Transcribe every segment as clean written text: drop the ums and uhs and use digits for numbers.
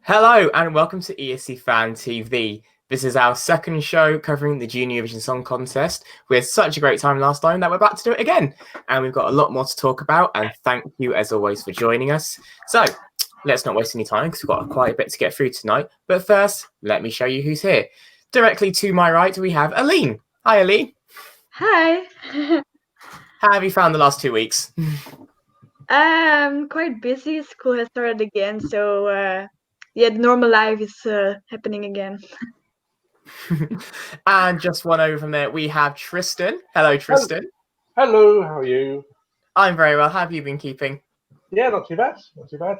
Hello and welcome to ESC Fan TV. This is our second show covering the Eurovision Song Contest. We had such a great time last time that we're back to do it again. And we've got a lot more to talk about. And thank you, as always, for joining us. So let's not waste any time because we've got quite a bit to get through tonight. But first, let me show you who's here. Directly to my right, we have Aline. Hi, Aline. Hi. How have you found the last 2 weeks? Quite busy. School has started again, so the normal life is happening again. And just one over from there, we have Tristan. Hello, Tristan. Hello, how are you? I'm very well. How have you been keeping? Yeah, not too bad. Not too bad.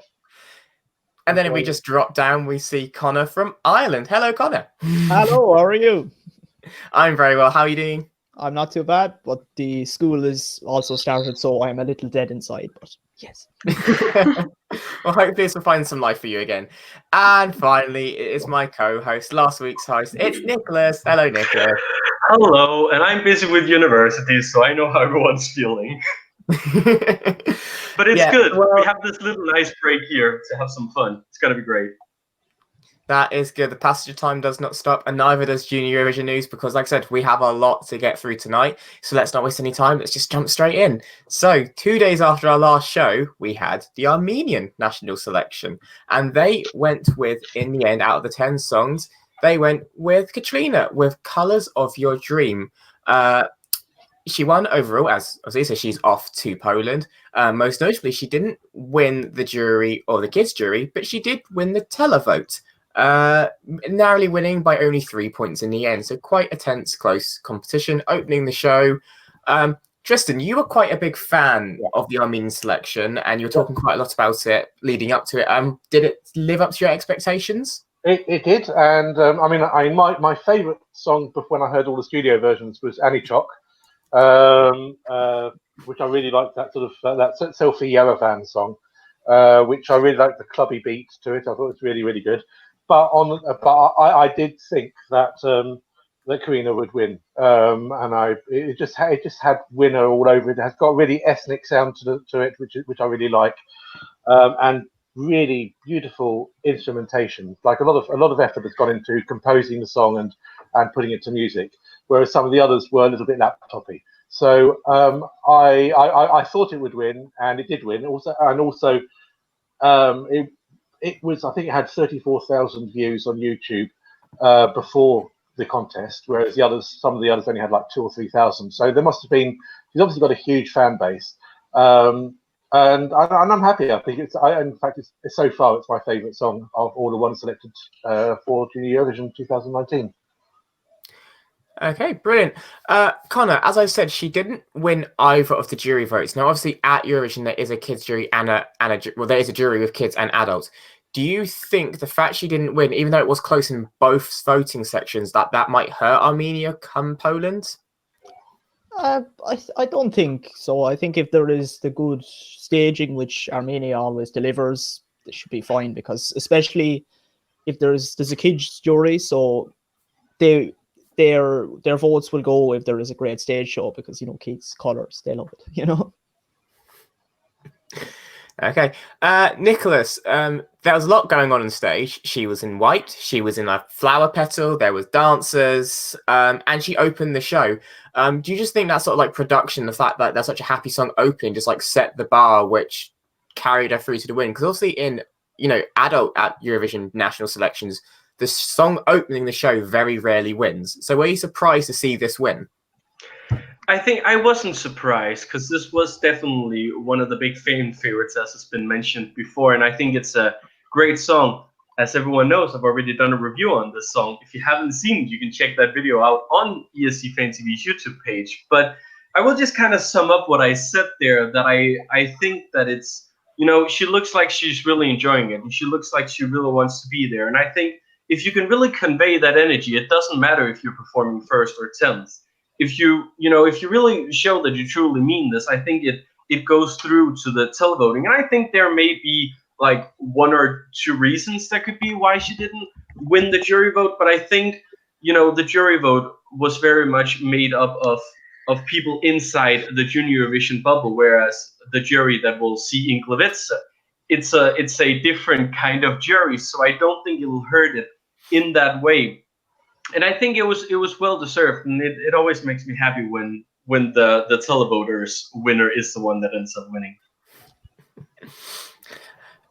And then if we just drop down, we see Connor from Ireland. Hello, Connor. Hello, how are you? I'm very well. How are you doing? I'm not too bad, but the school is also started, so I'm a little dead inside, but yes. Well, hopefully this will find some life for you again. And finally, it is my co-host, last week's host. It's Nicholas. Hello, Nicholas. Hello, and I'm busy with university, so I know how everyone's feeling. But it's good. Well, we have this little nice break here to have some fun. It's going to be great. That is good. The passage of time does not stop, and neither does Junior Eurovision News, because, like I said, we have a lot to get through tonight. So let's not waste any time. Let's just jump straight in. So 2 days after our last show, we had the Armenian national selection, and they went with, in the end, out of the 10 songs, they went with Katrina with Colors of Your Dream. She won overall, as Lisa, she's off to Poland. Most notably, she didn't win the jury or the kids' jury, but she did win the televote. Narrowly winning by only 3 points in the end, so quite a tense, close competition. Opening the show, Tristan, you were quite a big fan of the Armenian selection, and you were talking quite a lot about it leading up to it. Did it live up to your expectations? It did, and my favourite song when I heard all the studio versions was Anichok, which I really liked. That sort of that Selfie Yerevan song, which I really liked the clubby beat to it. I thought it was really, really good. But I did think that that Karina would win, and it just had winner all over it. It has got a really ethnic sound to it, which I really like, and really beautiful instrumentation. Like a lot of effort has gone into composing the song and putting it to music, whereas some of the others were a little bit laptopy. So I thought it would win, and it did win. Also, it was, I think it had 34,000 views on YouTube before the contest, whereas some of the others only had like 2,000 or 3,000. So there must have been. She's obviously got a huge fan base, and I'm happy. I think in fact, so far it's my favourite song of all the ones selected for Junior Eurovision 2019. Okay, brilliant. Connor, as I said, she didn't win either of the jury votes. Now, obviously, at Eurovision, there is a kids' jury there is a jury with kids and adults. Do you think the fact she didn't win, even though it was close in both voting sections, that might hurt Armenia come Poland? I don't think so. I think if there is the good staging, which Armenia always delivers, they should be fine, because especially if there's a kids' jury, so their votes will go if there is a great stage show, because kids' colours, they love it, Okay, Nicholas, there was a lot going on stage. She was in white, she was in a flower petal, there was dancers, and she opened the show. Do you just think that sort of like production, the fact that there's such a happy song opening, just like set the bar, which carried her through to the win? Because obviously in adult at Eurovision national selections, the song opening the show very rarely wins. So were you surprised to see this win? I think I wasn't surprised, because this was definitely one of the big fan favorites, as has been mentioned before. And I think it's a great song. As everyone knows, I've already done a review on this song. If you haven't seen it, you can check that video out on ESC Fan TV's YouTube page. But I will just kind of sum up what I said there, that I think that it's, she looks like she's really enjoying it, and she looks like she really wants to be there. And I think if you can really convey that energy, it doesn't matter if you're performing first or 10th. If you really show that you truly mean this, I think it goes through to the televoting. And I think there may be like 1 or 2 reasons that could be why she didn't win the jury vote. But I think, the jury vote was very much made up of people inside the Junior Eurovision bubble, whereas the jury that will see Inklevice it's a different kind of jury, so I don't think it'll hurt it in that way. And I think it was well deserved, and it always makes me happy when the televoters winner is the one that ends up winning.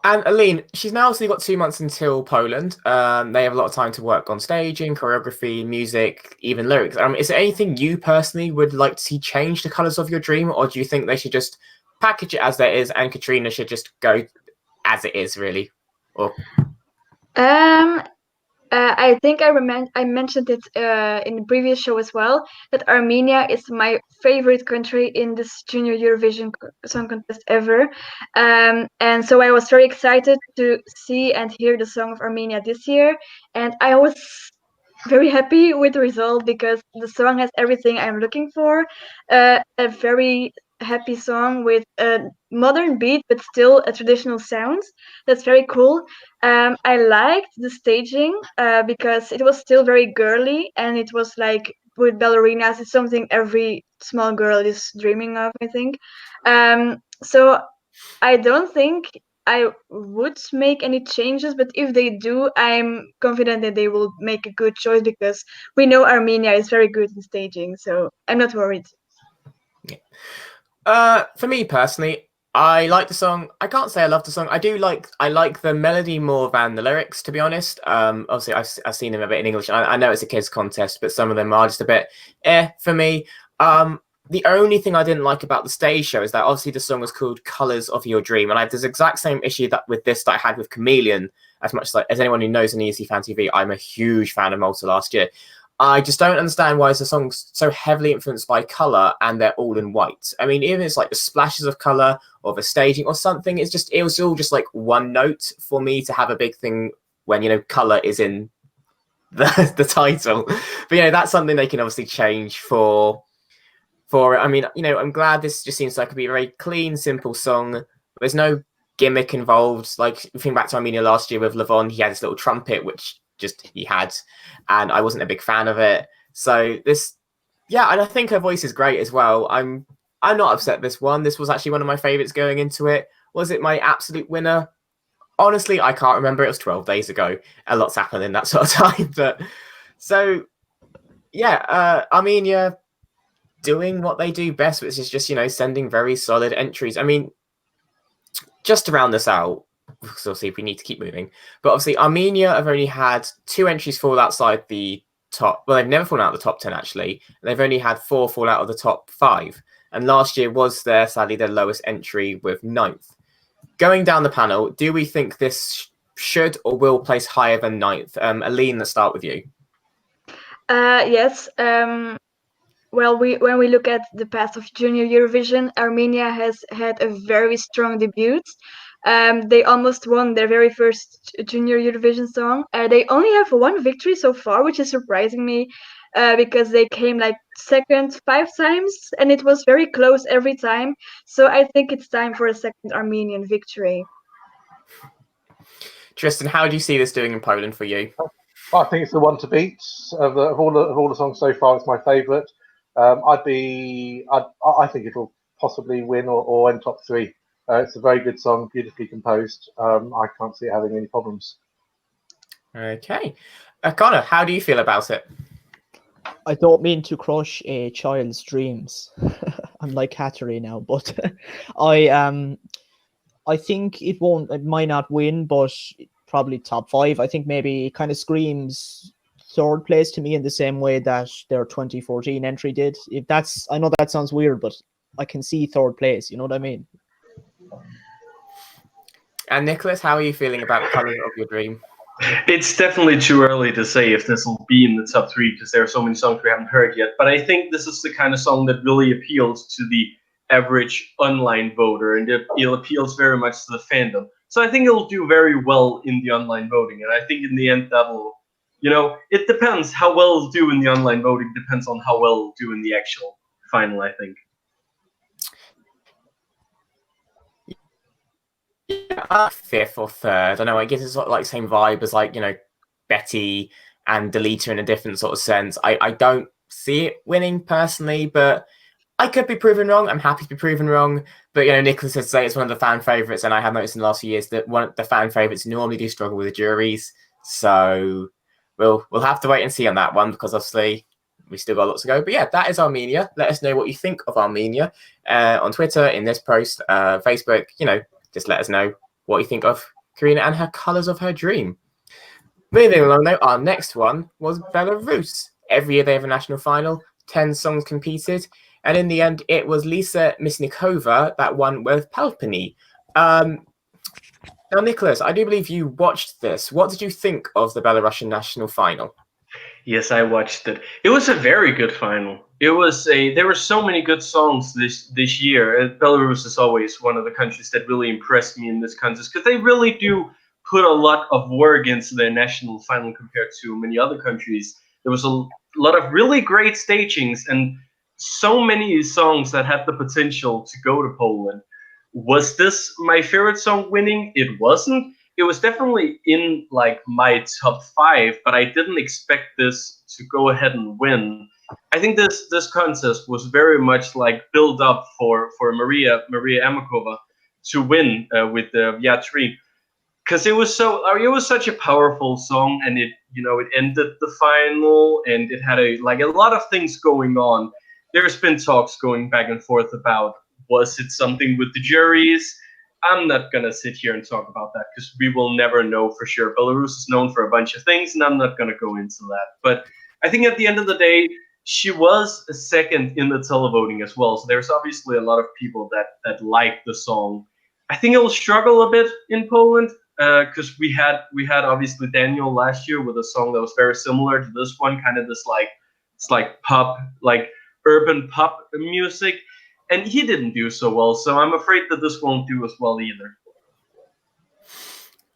And Aline, she's now obviously got 2 months until Poland. They have a lot of time to work on staging, choreography, music, even lyrics. Is there anything you personally would like to see change the colours of your dream, or do you think they should just package it as there is and Katrina should just go as it is, really? Or I think I mentioned it in the previous show as well, that Armenia is my favorite country in this Junior Eurovision Song Contest ever. And so I was very excited to see and hear the song of Armenia this year. And I was very happy with the result because the song has everything I'm looking for. A very happy song with a modern beat but still a traditional sound. That's very cool. I liked the staging because it was still very girly, and it was like with ballerinas, it's something every small girl is dreaming of, I think. So I don't think I would make any changes, but if they do, I'm confident that they will make a good choice because we know Armenia is very good in staging, so I'm not worried. For me personally, I like the song. I can't say I love the song. I like the melody more than the lyrics, to be honest. Obviously, I've seen them a bit in English. I know it's a kids contest, but some of them are just a bit for me. The only thing I didn't like about the stage show is that obviously the song was called "Colors of Your Dream," and I have this exact same issue that I had with Chameleon. As much as anyone who knows an ESC Fan TV, I'm a huge fan of Malta last year. I just don't understand why the song's so heavily influenced by color and they're all in white. I mean, even if it's like the splashes of color or the staging or something, it was all just like one note for me to have a big thing when, color is in the title. But, that's something they can obviously change for it. I mean, I'm glad this just seems like it could be a very clean, simple song. There's no gimmick involved. Like, think back to Armenia last year with Levon, he had this little trumpet, which he had, and I wasn't a big fan of it. So and I think her voice is great as well. I'm not upset this one. This was actually one of my favorites going into it. Was it my absolute winner? Honestly, I can't remember. It was 12 days ago. A lot's happened in that sort of time. But so Armenia doing what they do best, which is just sending very solid entries. I mean, just to round this out, because obviously we need to keep moving. But obviously Armenia have only had 2 entries fall outside the top. Well, they've never fallen out of the top 10 actually. They've only had 4 fall out of the top 5. And last year was sadly their lowest entry with 9th. Going down the panel, do we think this should or will place higher than 9th? Aline, let's start with you. Yes. Well, when we look at the past of Junior Eurovision, Armenia has had a very strong debut. They almost won their very first Junior Eurovision song. They only have 1 victory so far, which is surprising me because they came like second 5 times, and it was very close every time. So I think it's time for a second Armenian victory. Tristan, how do you see this doing in Poland for you? I think it's the one to beat of all the songs so far. It's my favourite. I think it'll possibly win or end top 3. It's a very good song, beautifully composed. I can't see it having any problems. Okay. Connor, how do you feel about it? I don't mean to crush a child's dreams. I'm like Kateri now, but I think it might not win, but probably top 5. I think maybe it kind of screams 3rd place to me in the same way that their 2014 entry did. I know that sounds weird, but I can see 3rd place. You know what I mean? And Nicholas, how are you feeling about Colors of Your Dream? It's definitely too early to say if this will be in the top 3 because there are so many songs we haven't heard yet. But I think this is the kind of song that really appeals to the average online voter, and it appeals very much to the fandom. So I think it'll do very well in the online voting, and I think in the end that'll, it depends how well it'll do in the online voting. Depends on how well it'll do in the actual final, I think. 5th or 3rd. I know it gives us sort of like same vibe as like Betty and Delita in a different sort of sense. I don't see it winning personally, but I could be proven wrong. I'm happy to be proven wrong. But, Nicholas said say it's one of the fan favourites, and I have noticed in the last few years that the fan favourites normally do struggle with the juries. So we'll have to wait and see on that one, because obviously we still got lots to go. But yeah, that is Armenia. Let us know what you think of Armenia on Twitter, in this post, Facebook. Just let us know what you think of Karina and her Colours of Her Dream. Moving along, though, our next one was Belarus. Every year they have a national final. 10 songs competed. And in the end, it was Lisa Misnikova that won with Palpini. Now, Nicholas, I do believe you watched this. What did you think of the Belarusian national final? Yes, I watched it. It was a very good final. There were so many good songs this year. Belarus is always one of the countries that really impressed me in this contest, because they really do put a lot of work into their national final compared to many other countries. There was a lot of really great stagings and so many songs that had the potential to go to Poland. Was this my favorite song winning? It wasn't. It was definitely in like my top 5, but I didn't expect this to go ahead and win. I think this contest was very much like built up for Maria Amakova to win with the Yatri, because it was such a powerful song, and it ended the final, and it had a lot of things going on. There's been talks going back and forth about, was it something with the juries? I'm not gonna sit here and talk about that, because we will never know for sure. Belarus is known for a bunch of things, and I'm not gonna go into that. But I think at the end of the day, she was a second in the televoting as well. So there's obviously a lot of people that like the song. I think it will struggle a bit in Poland, because we had obviously Daniel last year with a song that was very similar to this one, kind of this it's like pop, like urban pop music, and he didn't do so well. So I'm afraid that this won't do as well either.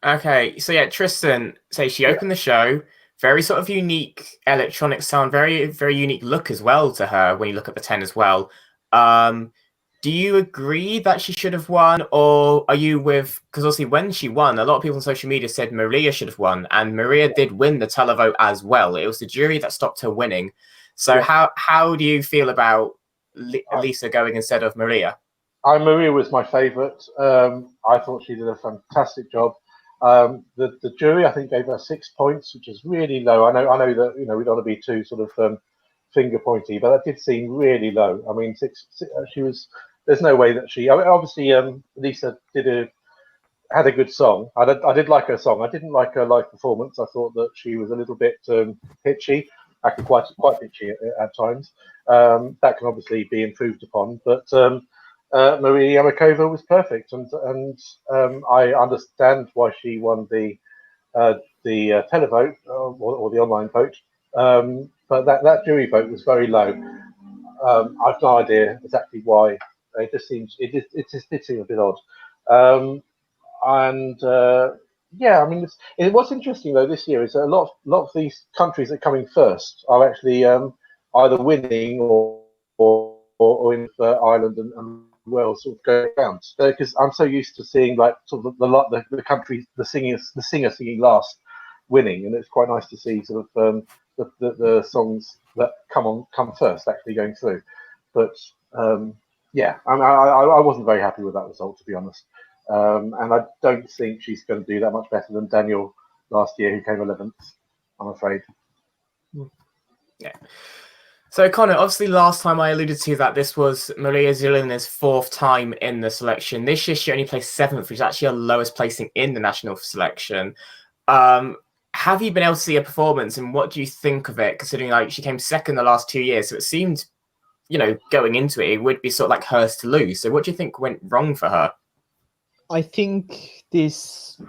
Okay, so yeah, Tristan, say she opened the show, very sort of unique electronic sound, very, very unique look as well to her when you look at the 10 as well. Do you agree that she should have won, or are you with, because obviously when she won, a lot of people on social media said Maria should have won, and Maria did win the televote as well. It was the jury that stopped her winning. So how do you feel about Lisa going instead of Maria? Maria was my favourite. I thought she did a fantastic job. The jury, I think, gave her 6 points, which is really low. I know that we don't want to be too sort of finger pointy, but that did seem really low. I mean, she was. There's no way that she. I mean, obviously, Lisa had a good song. I did like her song. I didn't like her live performance. I thought that she was a little bit pitchy, actually quite pitchy at times. That can obviously be improved upon, but Maria Yamakova was perfect, and I understand why she won the televote or the online vote. But that jury vote was very low. I've no idea exactly why. It just did seem a bit odd. Yeah, I mean, what's interesting though this year is that a lot of these countries that are coming first are actually either winning or in Ireland and Wales sort of go around, because I'm so used to seeing like sort of the country, the singer singing last winning, and it's quite nice to see sort of the songs that come first actually going through. But yeah, I wasn't very happy with that result, to be honest. And I don't think she's going to do that much better than Daniel last year, who came 11th, I'm afraid. Yeah. So, Connor, obviously last time I alluded to that this was Maria Zilina's 4th time in the selection. This year she only placed 7th, which is actually her lowest placing in the national selection. Have you been able to see her performance, and what do you think of it, considering like she came 2nd the last 2 years? So it seemed, going into it, it would be sort of like hers to lose. So what do you think went wrong for her? I think this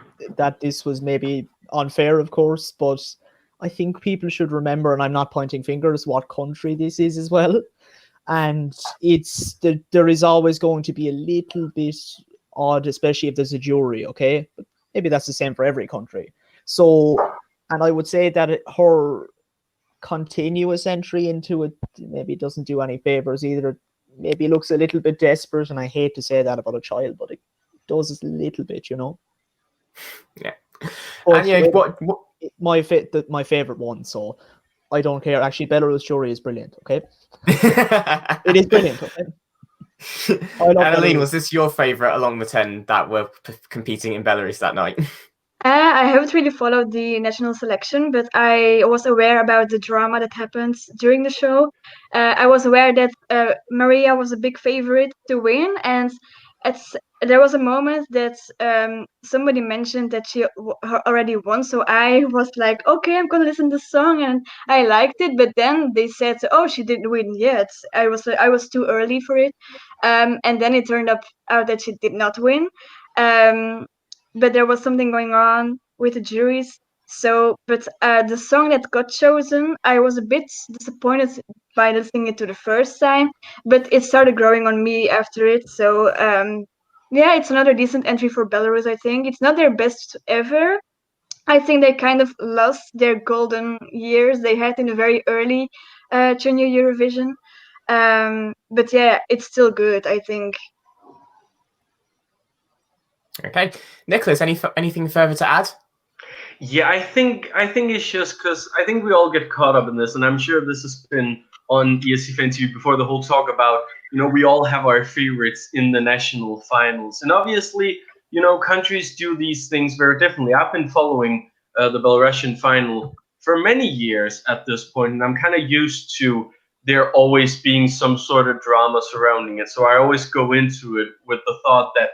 was maybe unfair, of course, but I think people should remember, and I'm not pointing fingers, what country this is as well. And there is always going to be a little bit odd, especially if there's a jury, okay? But maybe that's the same for every country. So, and I would say that her continuous entry into it maybe doesn't do any favors either. Maybe looks a little bit desperate, and I hate to say that about a child, but it does a little bit, Yeah. But And yeah, what my favorite one. So I don't care. Actually, Belarus jury is brilliant. Okay, it is brilliant. Okay? I love Annalene, Belarus. was this your favourite along the 10 that were competing in Belarus that night? I haven't really followed the national selection, but I was aware about the drama that happened during the show. I was aware that Maria was a big favorite to win, and there was a moment that somebody mentioned that she already won. So I was like, okay, I'm gonna listen to the song, and I liked it. But then they said, oh, she didn't win yet. I was too early for it, and then it turned out that she did not win. But there was something going on with the juries. So, but the song that got chosen, I was a bit disappointed by listening it to the first time, but it started growing on me after it. So, yeah, it's another decent entry for Belarus, I think. It's not their best ever. I think they kind of lost their golden years they had in the very early junior Eurovision. But yeah, it's still good, I think. Okay, Nicholas, anything further to add? Yeah, I think it's just because I think we all get caught up in this, and I'm sure this has been on ESC Fan TV before, the whole talk about, we all have our favorites in the national finals, and obviously, countries do these things very differently. I've been following the Belarusian final for many years at this point, and I'm kind of used to there always being some sort of drama surrounding it. So I always go into it with the thought that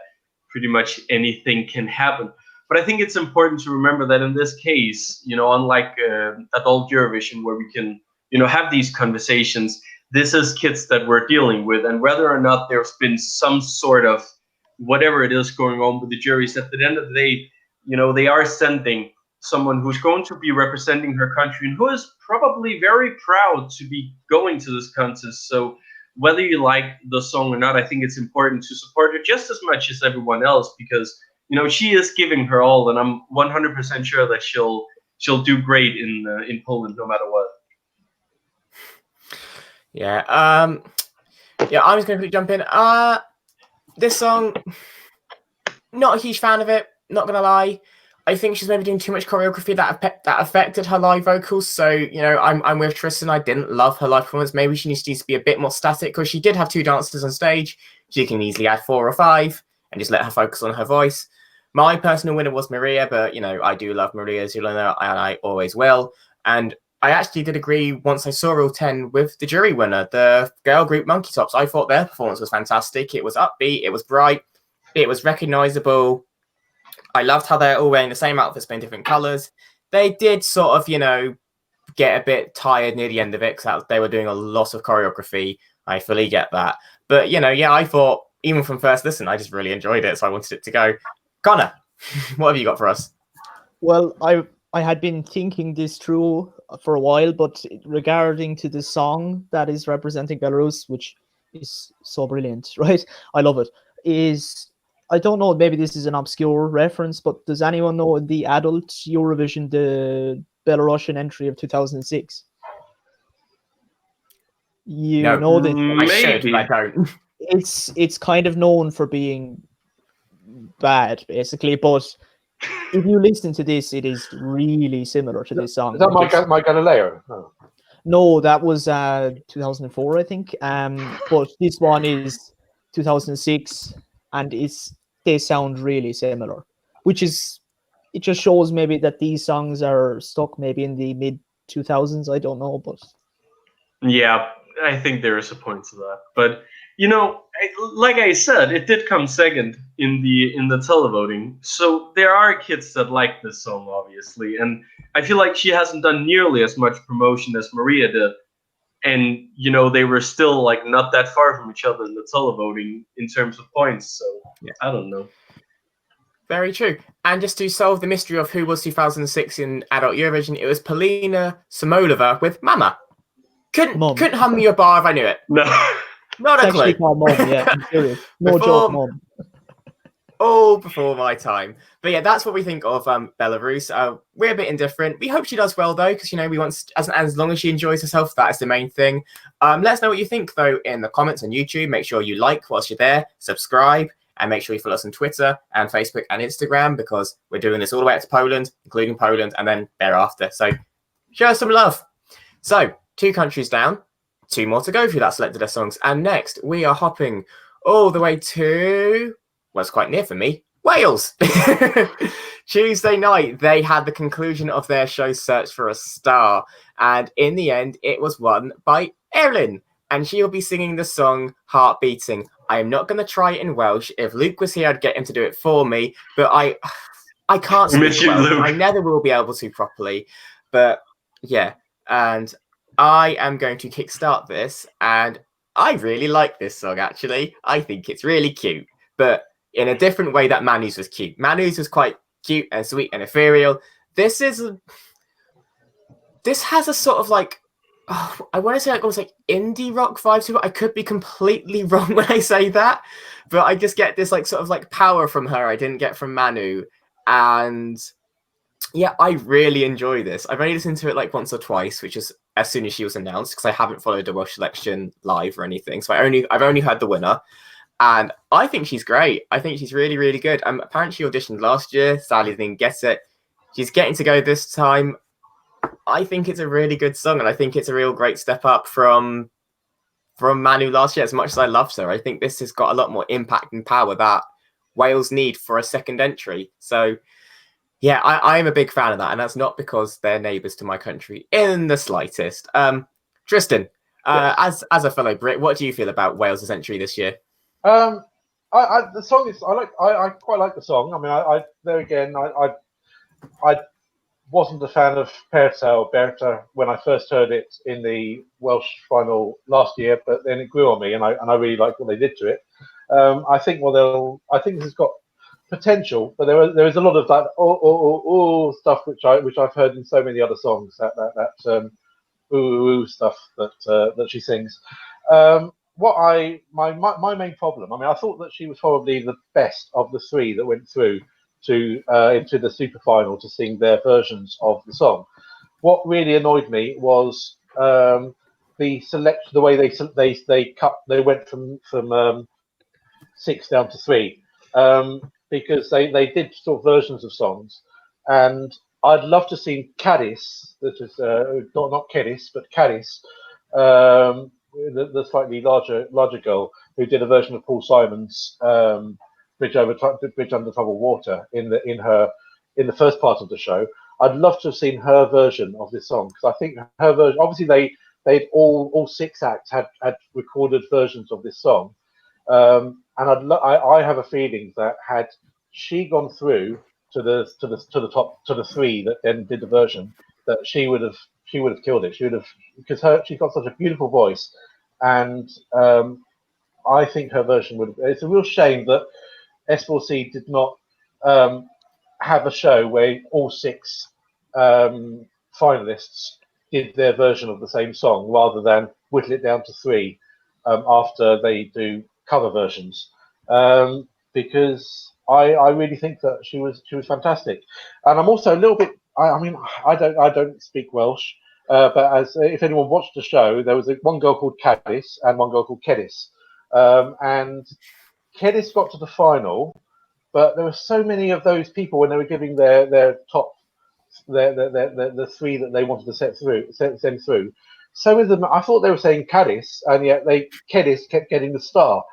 pretty much anything can happen. But I think it's important to remember that in this case, unlike adult Eurovision, where we can, have these conversations, this is kids that we're dealing with, and whether or not there's been some sort of whatever it is going on with the juries, at the end of the day, they are sending someone who's going to be representing her country and who is probably very proud to be going to this contest. So whether you like the song or not, I think it's important to support her just as much as everyone else, because she is giving her all, and I'm 100% sure that she'll do great in Poland no matter what. Yeah. I'm just going to jump in. This song, not a huge fan of it. Not going to lie. I think she's maybe doing too much choreography that affected her live vocals. So I'm with Tristan. I didn't love her live performance. Maybe she needs to be a bit more static, because she did have 2 dancers on stage. She can easily add 4 or 5 and just let her focus on her voice. My personal winner was Maria, but I do love Maria, as you know, and I always will. And I actually did agree once I saw all 10 with the jury winner, the girl group Monkey Tops. I thought their performance was fantastic. It was upbeat, it was bright, it was recognizable. I loved how they're all wearing the same outfits but in different colors. They did sort of, get a bit tired near the end of it because they were doing a lot of choreography. I fully get that. But, I thought, even from first listen, I just really enjoyed it, so I wanted it to go. Connor, what have you got for us? Well, I had been thinking this through for a while, but regarding to the song that is representing Belarus, which is so brilliant, right? I love it. I don't know, maybe this is an obscure reference, but does anyone know the adult Eurovision, the Belarusian entry of 2006? You know this? I should, but I don't. It's kind of known for being bad, basically, but if you listen to this, it is really similar to this song. Is that my Galileo? Oh. No, that was 2004, I think. But this one is 2006, and they sound really similar, it just shows maybe that these songs are stuck maybe in the mid 2000s. I don't know, but yeah, I think there is a point to that. But like I said, it did come second in the televoting. So there are kids that like this song, obviously, and I feel like she hasn't done nearly as much promotion as Maria did. And they were still like not that far from each other in the televoting in terms of points. So yeah, I don't know. Very true. And just to solve the mystery of who was 2006 in adult Eurovision, it was Polina Samolova with Mama. Couldn't hum me a bar if I knew it. No. Not it's a actually clue. called Mom, yeah, I'm serious. No joke, Mom. All before my time. But yeah, that's what we think of Belarus. We're a bit indifferent. We hope she does well, though, because, we want, as long as she enjoys herself, that is the main thing. Let us know what you think, though, in the comments on YouTube. Make sure you like whilst you're there, subscribe, and make sure you follow us on Twitter and Facebook and Instagram, because we're doing this all the way up to Poland, including Poland, and then thereafter. So show us some love. So 2 countries down, 2 more to go through that selected their songs. And next, we are hopping all the way to, well, it's quite near for me, Wales. Tuesday night, they had the conclusion of their show Search for a Star. And in the end, it was won by Erin. And she'll be singing the song Heart Beating. I am not going to try it in Welsh. If Luke was here, I'd get him to do it for me. But I can't speak Miss you, Welsh. Luke. I never will be able to properly. But yeah, and I am going to kickstart this. And I really like this song, actually. I think it's really cute. But in a different way that Manu's was cute. Manu's was quite cute and sweet and ethereal. This has a sort of like, I want to say almost like indie rock vibe to it. I could be completely wrong when I say that, but I just get this like sort of like power from her I didn't get from Manu. And yeah, I really enjoy this. I've only listened to it like once or twice, which is as soon as she was announced, because I haven't followed the Welsh selection live or anything. So I've only heard the winner. And I think she's great. I think she's really, really good. Apparently she auditioned last year. Sadly didn't get it. She's getting to go this time. I think it's a really good song, and I think it's a real great step up from Manu last year. As much as I loved her, I think this has got a lot more impact and power that Wales need for a second entry. So yeah, I am a big fan of that, and that's not because they're neighbours to my country in the slightest. Tristan, as a fellow Brit, what do you feel about Wales' entry this year? The song is I quite like the song. I mean, I there again, I wasn't a fan of Berta when I first heard it in the Welsh final last year, but then it grew on me, and I really liked what they did to it. I think this has got potential, but there is a lot of that stuff which I've heard in so many other songs, that stuff that she sings. My main problem, I mean, I thought that she was probably the best of the 3 that went through to into the super final to sing their versions of the song. What really annoyed me was the selection, the way they went from 6 down to 3, because they did sort of versions of songs, and I'd love to see Cadis, that is not Kedis, but Cadis, the slightly larger girl who did a version of Paul Simon's Bridge Under Troubled Water in the first part of the show. I'd love to have seen her version of this song, because I think her version, obviously they'd all 6 acts had recorded versions of this song, and I have a feeling that had she gone through to the top, to the 3 that then did the version, that she would have killed it. She would have, because she's got such a beautiful voice, and I think her version would. It's a real shame that S4C did not have a show where all 6 finalists did their version of the same song, rather than whittle it down to 3 after they do cover versions. Because I really think that she was fantastic, and I'm also a little bit. I mean, I don't speak Welsh, but if anyone watched the show, there was one girl called Cadis and one girl called Kedis, and Kedis got to the final, but there were so many of those people when they were giving their top, the 3 that they wanted to send through. Some of them, I thought they were saying Cadis, and yet Kedis kept getting the star.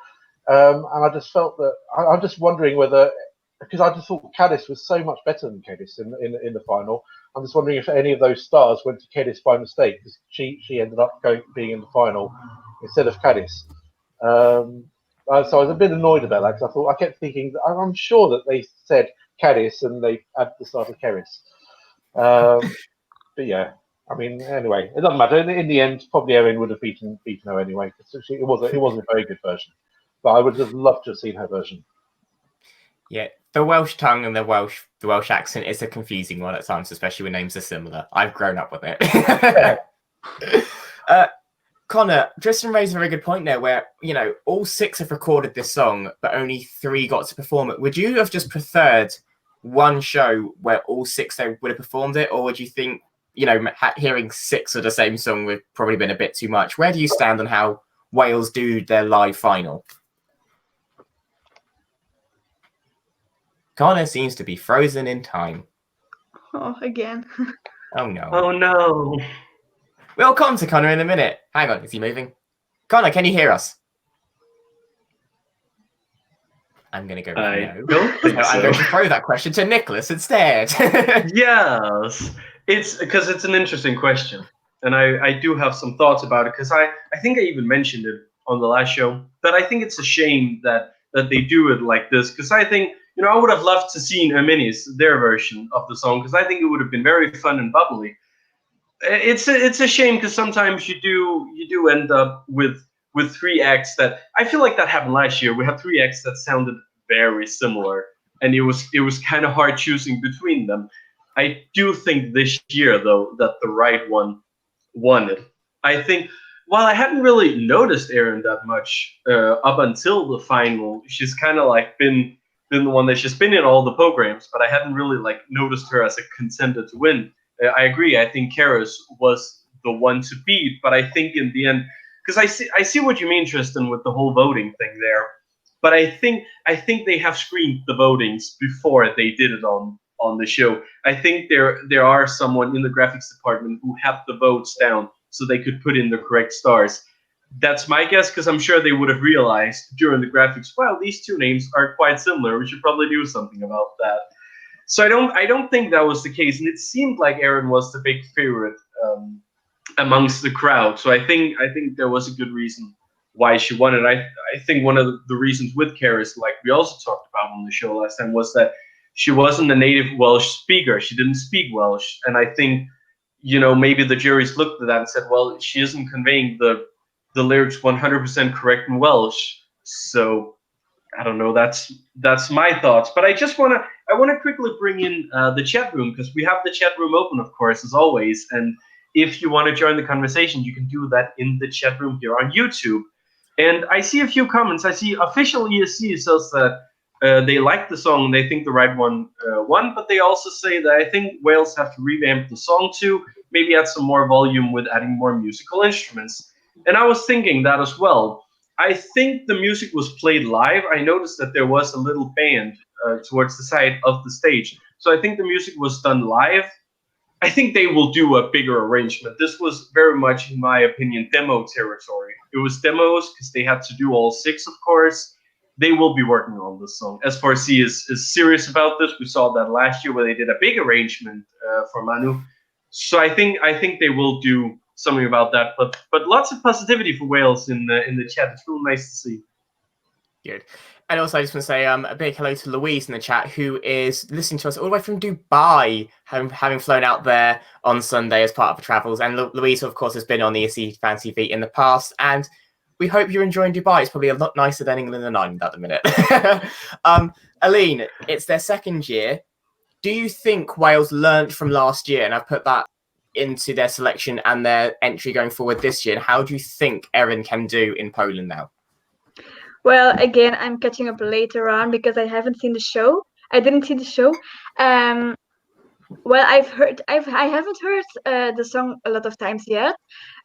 And I just felt that I'm just wondering whether, because I just thought Cadis was so much better than Kedis in the final. I'm just wondering if any of those stars went to Kedis by mistake, because she ended up being in the final instead of Cadis. So I was a bit annoyed about that, because I kept thinking, I'm sure that they said Cadis and they had the start of Keris. But yeah, I mean, anyway, it doesn't matter. In the end, probably Erin would have beaten her anyway, because it wasn't a very good version. But I would have loved to have seen her version. Yeah, the Welsh tongue and the Welsh accent is a confusing one at times, especially when names are similar. I've grown up with it. Connor, Tristan raised a very good point there, where all 6 have recorded this song, but only 3 got to perform it. Would you have just preferred one show where all 6 would have performed it, or would you think hearing 6 of the same song would probably been a bit too much? Where do you stand on how Wales do their live final? Connor seems to be frozen in time. Oh, again. Oh no. Oh no. We'll come to Connor in a minute. Hang on, is he moving? Connor, can you hear us? I'm going to go with I no. don't think So I'm so. going to throw that question to Nicholas instead. Yes, it's because it's an interesting question, and I do have some thoughts about it because I think I even mentioned it on the last show that I think it's a shame that they do it like this because I think I would have loved to seen Armenia's their version of the song because I think it would have been very fun and bubbly. It's a shame because sometimes you do end up with three acts that I feel like that happened last year. We had three acts that sounded very similar, and it was kind of hard choosing between them. I do think this year though that the right one won it. I think while I hadn't really noticed Erin that much up until the final, she's kind of like been the one that she's been in all the programs, but I hadn't really like noticed her as a contender to win. I agree. I think Karis was the one to beat, but I think in the end, because I see what you mean, Tristan, with the whole voting thing there. But I think they have screened the votings before they did it on the show. I think there are someone in the graphics department who had the votes down so they could put in the correct stars. That's my guess because I'm sure they would have realized during the graphics, well, these two names are quite similar. We should probably do something about that. So I don't think that was the case, and it seemed like Aaron was the big favorite amongst the crowd. So I think there was a good reason why she won it. I think one of the reasons with Karis, like we also talked about on the show last time, was that she wasn't a native Welsh speaker. She didn't speak Welsh, and I think maybe the juries looked at that and said, well, she isn't conveying the lyrics 100% correct in Welsh. So I don't know. That's my thoughts. But I want to quickly bring in the chat room because we have the chat room open, of course, as always. And if you want to join the conversation, you can do that in the chat room here on YouTube. And I see a few comments. I see official ESC says that they like the song and they think the right one won, but they also say that I think Wales have to revamp the song too, maybe add some more volume with adding more musical instruments. And I was thinking that as well. I think the music was played live. I noticed that there was a little band towards the side of the stage. So I think the music was done live. I think they will do a bigger arrangement. This was very much, in my opinion, demo territory. It was demos because they had to do all six, of course. They will be working on this song. S4C is serious about this. We saw that last year where they did a big arrangement for Manu. So I think they will do something about that. But lots of positivity for Wales in the chat. It's really nice to see. Good. And also, I just want to say a big hello to Louise in the chat, who is listening to us all the way from Dubai, having flown out there on Sunday as part of the travels. And Louise, of course, has been on the ESC Fan TV in the past. And we hope you're enjoying Dubai. It's probably a lot nicer than England and Ireland at the minute. Aline, it's their second year. Do you think Wales learnt from last year? And I've put that into their selection and their entry going forward this year. And how do you think Erin can do in Poland now? Well, again, I'm catching up later on because I haven't seen the show. I didn't see the show. Well, I haven't heard the song a lot of times yet,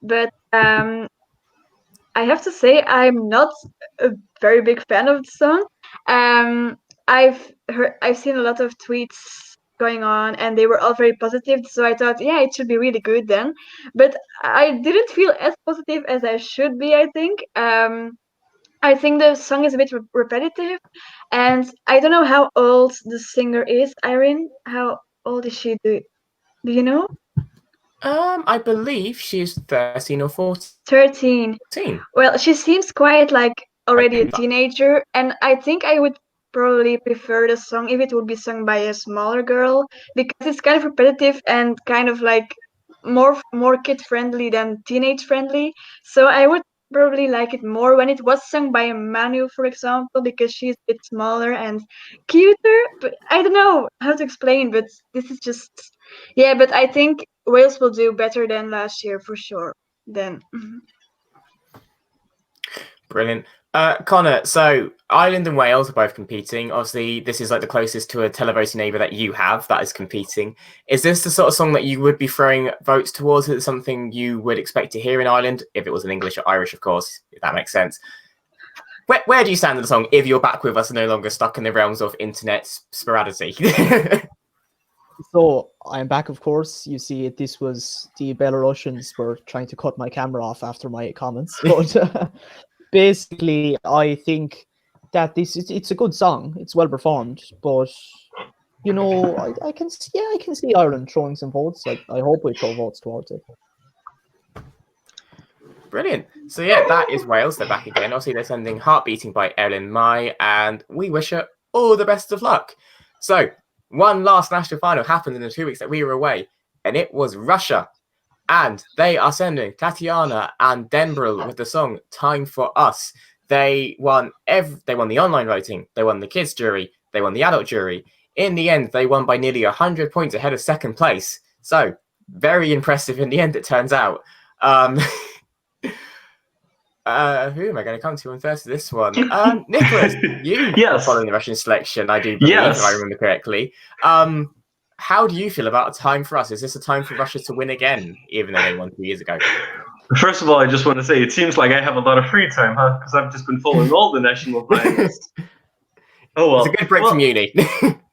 but I have to say I'm not a very big fan of the song. I've seen a lot of tweets going on, and they were all very positive. So I thought, yeah, it should be really good then. But I didn't feel as positive as I should be, I think. I think the song is a bit repetitive, and I don't know how old the singer is. Irene, how old is she? Do you know? I believe she's 13 or 14. 13. Well, she seems quite like already a teenager, and I think I would probably prefer the song if it would be sung by a smaller girl because it's kind of repetitive and kind of like more kid friendly than teenage friendly. So I would probably like it more when it was sung by a Manu, for example, because she's a bit smaller and cuter. But I don't know how to explain, but this is just yeah. But I think Wales will do better than last year for sure. Then. Brilliant. Connor, so Ireland and Wales are both competing. Obviously, this is like the closest to a televoting neighbour that you have that is competing. Is this the sort of song that you would be throwing votes towards? Is it something you would expect to hear in Ireland? If it was in English or Irish, of course, if that makes sense. Where do you stand in the song if you're back with us and no longer stuck in the realms of internet sporadicity? So I'm back, of course. You see, this was the Belarusians were trying to cut my camera off after my comments. But basically, I think that it's a good song. It's well performed, but you know, I can see Ireland throwing some votes. I hope we throw votes towards it. Brilliant. So yeah, that is Wales. They're back again. Obviously, they're sending Heart Beating by Ellen Mai, and we wish her all the best of luck. So one last national final happened in the 2 weeks that we were away, and it was Russia. And they are sending Tatiana and Denbril with the song Time for Us. They won the online voting, they won the kids jury, they won the adult jury. In the end, they won by nearly 100 points ahead of second place. So very impressive in the end, it turns out. Who am I going to come to on first? This one, Nicholas. You are following the Russian selection, I do believe, if I remember correctly. How do you feel about a time for us? Is this a time for Russia to win again, even though they won 2 years ago? First of all, I just want to say it seems like I have a lot of free time, huh? Because I've just been following all the national finals. Oh well, it's a good break from uni.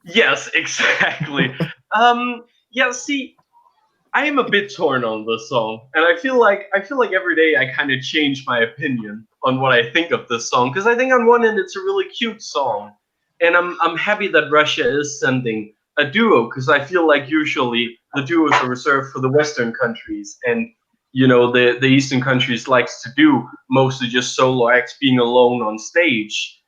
Yes, exactly. Yeah. See, I am a bit torn on this song, and I feel like every day I kind of change my opinion on what I think of this song, because I think on one end it's a really cute song, and I'm happy that Russia is sending a duo, because I feel like usually the duos are reserved for the Western countries, and you know the Eastern countries likes to do mostly just solo acts being alone on stage.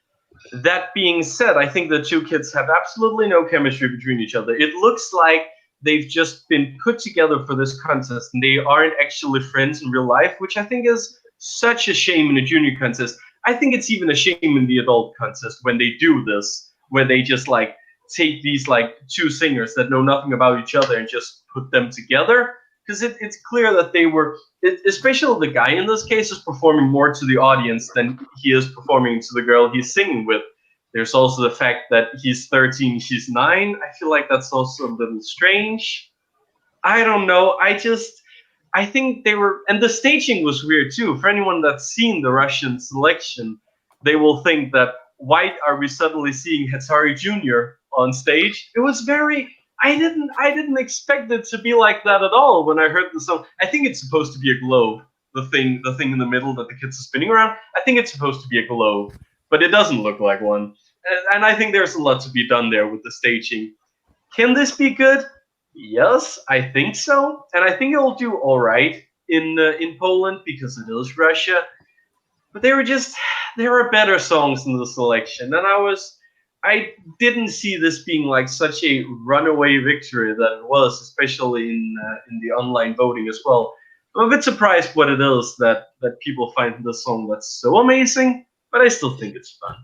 That being said, I think the two kids have absolutely no chemistry between each other. It looks like they've just been put together for this contest, and they aren't actually friends in real life, which I think is such a shame in a junior contest. I think it's even a shame in the adult contest when they do this, where they just like take these like two singers that know nothing about each other and just put them together, because it's clear that they were, especially the guy in this case, is performing more to the audience than he is performing to the girl he's singing with. There's also the fact that he's 13, she's 9. I feel like that's also a little strange. I don't know. I think they were, and the staging was weird too. For anyone that's seen the Russian selection, they will think that why are we suddenly seeing Hatari Jr. on stage? It was very, I didn't expect it to be like that at all when I heard the song. I think it's supposed to be a globe. The thing in the middle that the kids are spinning around. I think it's supposed to be a globe, but it doesn't look like one. And I think there's a lot to be done there with the staging. Can this be good? Yes, I think so, and I think it'll do all right in Poland because it is Russia. But there are better songs in the selection, and I didn't see this being like such a runaway victory that it was, especially in the online voting as well. I'm a bit surprised what it is that people find in this song that's so amazing, but I still think it's fun.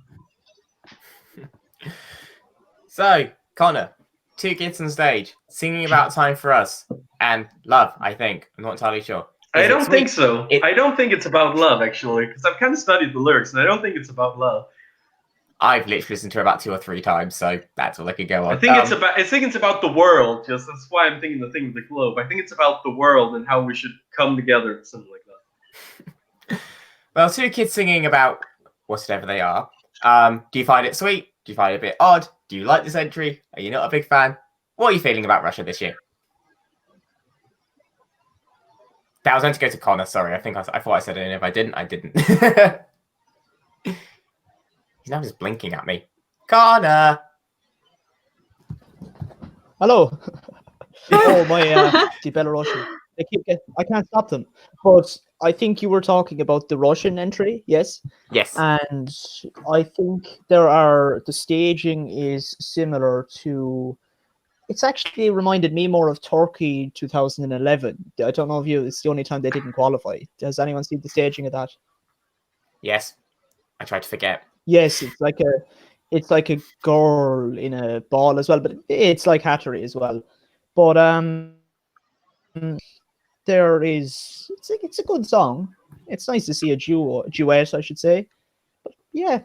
So, Connor, two kids on stage singing about Time for Us and love, I think. I'm not entirely sure. I don't think so. I don't think it's about love, actually, because I've kind of studied the lyrics, and I don't think it's about love. I've literally listened to it about 2 or 3 times, so that's all I could go on. I think it's about the world. Just that's why I'm thinking the thing with the globe. I think it's about the world and how we should come together, something like that. Well, two kids singing about whatever they are. Do you find it sweet? Do you find it a bit odd? Do you like this entry? Are you not a big fan? What are you feeling about Russia this year? That was meant to go to Connor. Sorry, I thought I said it, and if I didn't, I didn't. He's now just blinking at me. Connor! Hello. Oh, my the Belarusian. I can't stop them. But I think you were talking about the Russian entry, yes? Yes. And I think the staging is similar to, it's actually reminded me more of Turkey 2011. I don't know if it's the only time they didn't qualify. Has anyone seen the staging of that? Yes. I tried to forget. Yes, it's like a girl in a ball as well, but it's like Hattery as well. But it's a good song. It's nice to see a duet, I should say. But yeah,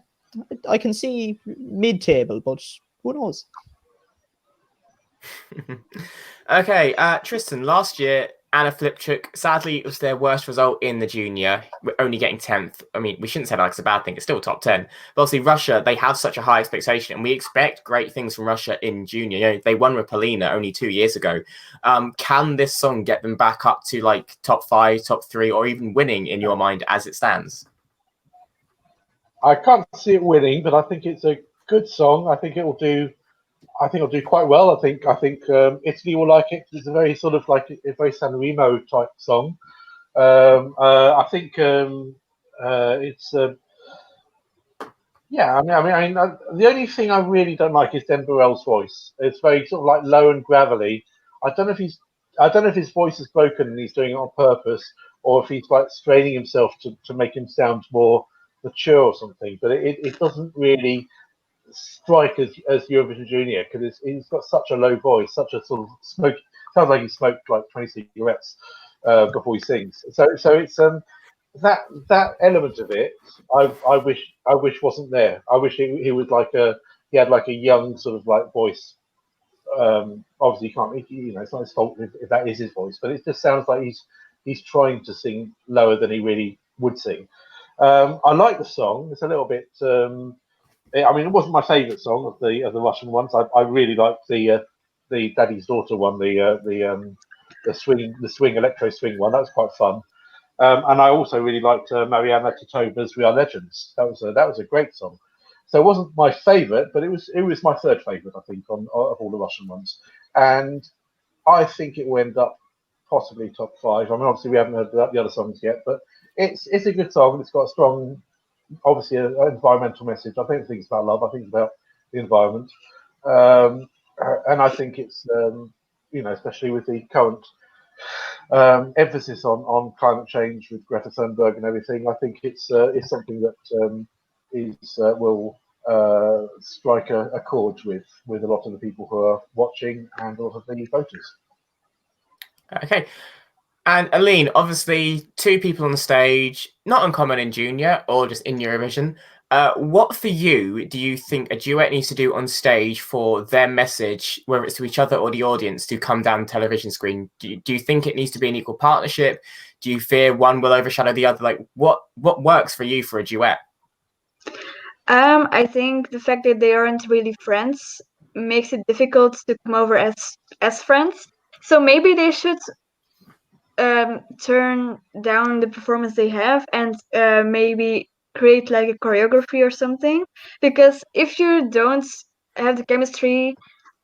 I can see mid-table, but who knows? Okay, Tristan, last year Anna Flipchuk, sadly, it was their worst result in the junior, only getting 10th. I mean, we shouldn't say that's a bad thing. It's still top 10. But obviously, Russia, they have such a high expectation, and we expect great things from Russia in junior. You know, they won with Polina only 2 years ago. Can this song get them back up to like top 5, top 3, or even winning in your mind as it stands? I can't see it winning, but I think it's a good song. I think it'll do quite well. I think Italy will like it. It's a very sort of like a very Sanremo type song. I think it's yeah. The only thing I really don't like is Den Burrell's voice. It's very sort of like low and gravelly. I don't know if his voice is broken and he's doing it on purpose, or if he's like straining himself to make him sound more mature or something. But it doesn't really strike as Eurovision Junior, because he's got such a low voice, such a sort of smoke. Sounds like he smoked like 20 cigarettes before he sings. So it's that element of it. I wish wasn't there. I wish he was like he had like a young sort of like voice. Obviously, it's not his fault if that is his voice, but it just sounds like he's trying to sing lower than he really would sing. I like the song. It's a little bit. It wasn't my favourite song of the Russian ones. I really liked the Daddy's Daughter one, the swing electro swing one. That was quite fun. And I also really liked Mariana Titova's We Are Legends. That was a great song. So it wasn't my favourite, but it was my third favourite, I think, of all the Russian ones. And I think it will end up possibly top 5. I mean, obviously we haven't heard the other songs yet, but it's a good song. It's got a strong, obviously, an environmental message. I don't think it's about love. I think it's about the environment. And I think it's, especially with the current emphasis on climate change with Greta Thunberg and everything, I think it's something that will strike a chord with a lot of the people who are watching and a lot of the voters. Okay. And Aline, obviously, 2 people on the stage, not uncommon in junior or just in Eurovision. What for you do you think a duet needs to do on stage for their message, whether it's to each other or the audience, to come down the television screen? Do you think it needs to be an equal partnership? Do you fear one will overshadow the other? Like, what works for you for a duet? I think the fact that they aren't really friends makes it difficult to come over as friends. So maybe they should turn down the performance they have and maybe create like a choreography or something, because if you don't have the chemistry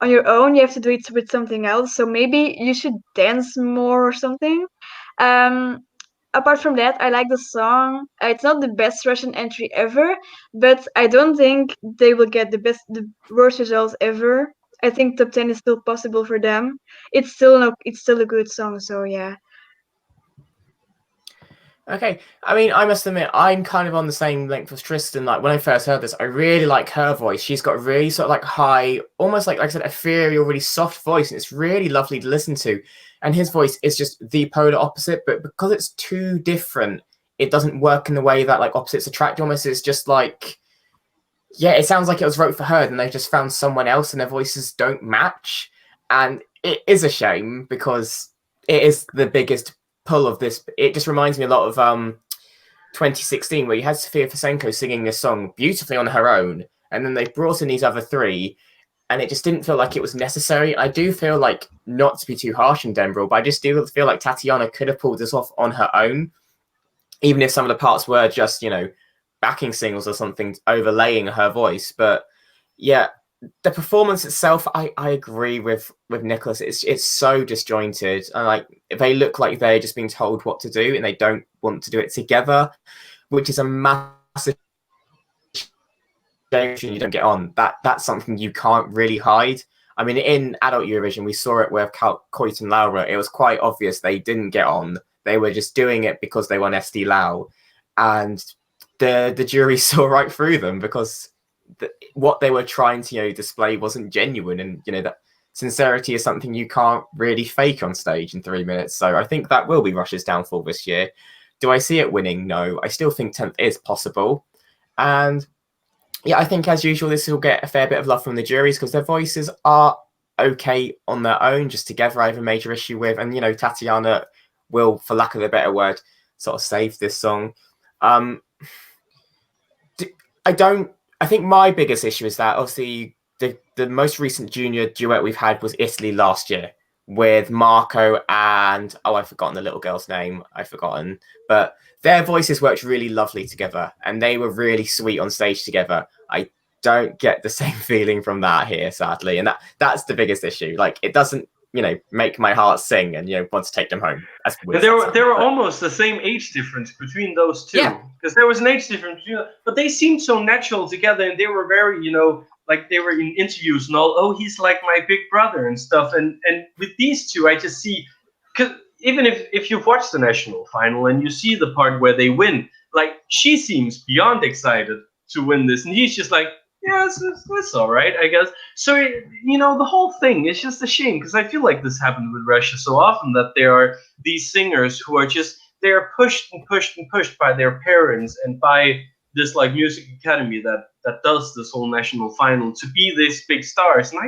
on your own, you have to do it with something else. So maybe you should dance more or something. Apart from that, I like the song. It's not the best Russian entry ever, but I don't think they will get the worst results ever. I think top 10 is still possible for them. It's still a good song, so yeah. Okay, I mean, I must admit, I'm kind of on the same length as Tristan. Like, when I first heard this, I really like her voice. She's got a really sort of like high, almost like I said, ethereal, really soft voice, and it's really lovely to listen to. And his voice is just the polar opposite, but because it's too different, it doesn't work in the way that like opposites attract. Almost, it's just like, yeah, it sounds like it was wrote for her, and they've just found someone else, and their voices don't match. And it is a shame, because it is the biggest pull of this. It just reminds me a lot of 2016, where you had Sofia Fosenko singing this song beautifully on her own, and then they brought in these other 3, and it just didn't feel like it was necessary. I do feel like, not to be too harsh in Denver, but I just do feel like Tatiana could have pulled this off on her own, even if some of the parts were just, backing singles or something overlaying her voice. But yeah, the performance itself, I agree with Nicholas. It's so disjointed, and like they look like they're just being told what to do, and they don't want to do it together, which is a massive shame. You don't get on. That's something you can't really hide. I mean, in adult Eurovision, we saw it with Coit and Laura. It was quite obvious they didn't get on. They were just doing it because they won SD Lau, and the jury saw right through them, because what they were trying to display wasn't genuine, and that sincerity is something you can't really fake on stage in 3 minutes. So I think that will be Russia's downfall this year. Do I see it winning? No. I still think 10th is possible, and yeah, I think as usual this will get a fair bit of love from the juries, because their voices are okay on their own. Just together, I have a major issue with. And, you know, Tatiana will, for lack of a better word, sort of save this song. I think my biggest issue is that obviously the most recent junior duet we've had was Italy last year with Marco and, I've forgotten the little girl's name. But their voices worked really lovely together and they were really sweet on stage together. I don't get the same feeling from that here, sadly. And that's the biggest issue. Like, it doesn't, you know, make my heart sing and, you know, want to take them home. There were almost the same age difference between those two. Yeah. Because there was an age difference, but they seemed so natural together, and they were very, you know, like they were in interviews and all, oh, he's like my big brother and stuff. And with these two, I just see, because even if you've watched the national final and you see the part where they win, like, she seems beyond excited to win this, and he's just like, yeah, it's all right, I guess. So, you know, the whole thing is just a shame, because I feel like this happened with Russia so often, that there are these singers who are just, they're pushed and pushed and pushed by their parents and by this, like, music academy that does this whole national final to be these big stars. And